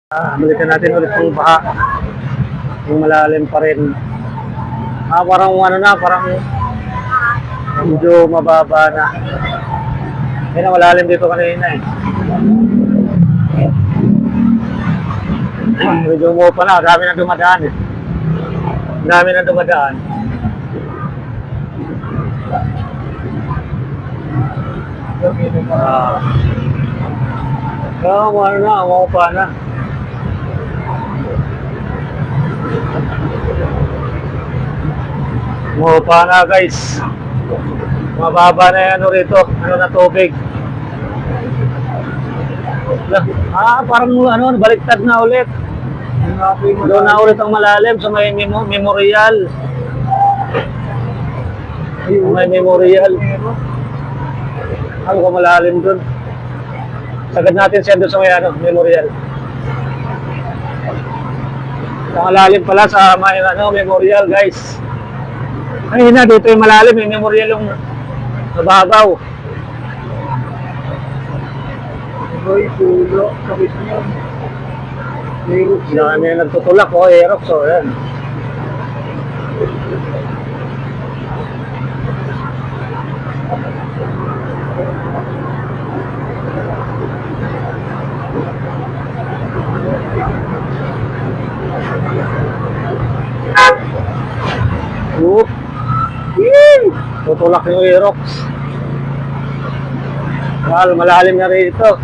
Balikan natin ulit yung baha. Yung malalim pa rin. Parang ano na, parang medyo mababa na. Yan na, malalim dito kanina eh. Medyo mo pa na, dami na dumadaan eh. Dami na dumadaan. Ano na, mo pa na. Mupa na guys. Mababa na yan rito. Ano na tubig. Parang baliktad na ulit. Doon na ulit ang malalim sa may memorial. May memorial. Ano ka malalim doon? Sagad natin siya doon sa may memorial. Ang malalim pala sa may memorial guys. Ay na, dito yung malalim, yung memorial yung nababaw. Ay, pulo, kabit niya. Dami na nagtutulak, Aerox, yan. Whoop. Tutulak yung Aerox. Malalim na rito.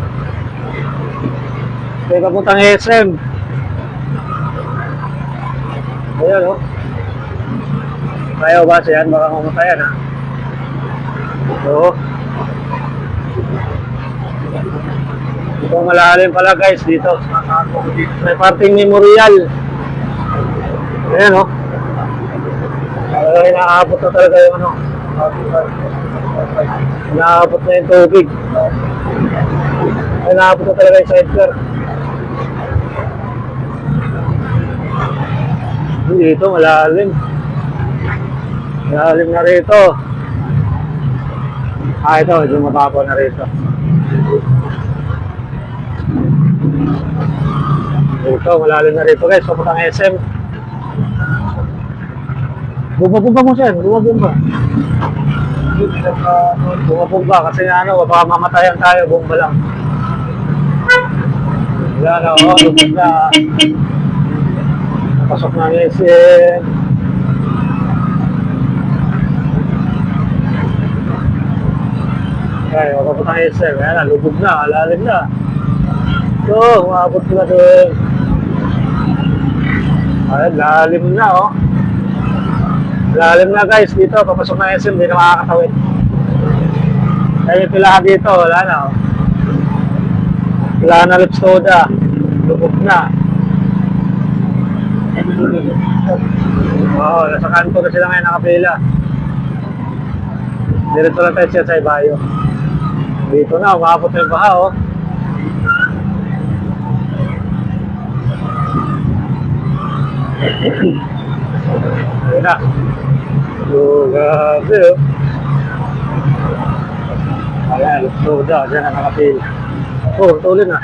May papuntang SM. Ayan o. Ayaw ba siya? Baka mamatayan ha. Ito. Ito malalim pala guys dito. May parting memorial. Ayan o. Inaabot na talaga yung inaabot na yung tubig. Inaabot na talaga yung sidecar. Dito malalim. Malalim na rito. Ito, medyo mababaw na rito. Ito, malalim na rito guys. Papuntang SM. Bumabumba mo siya, bumabumba. Bumabumba kasi baka mamatayan tayo, bumba lang. Yan o, lubog na. Pasok na ng SM. Ay, mapapot ang SM. Yan, lubog na, alalim na. Ito, umabot na doon. Ay, lalim na o. Lalim na guys dito, papasok na SM, hindi na makakatawid. Kaya yung pilahan dito, wala na oh. Pilahan na Lipstoda, lubog na. Oo, nasa kanto na sila ngayon nakapila. Diretso lang tayo siya sa Ibayo. Dito na, umabot na yung baha oh. Ayun na. So, grabe oh. Ayan, Lipstoda, dyan na nakapila. Oh, tuloy na.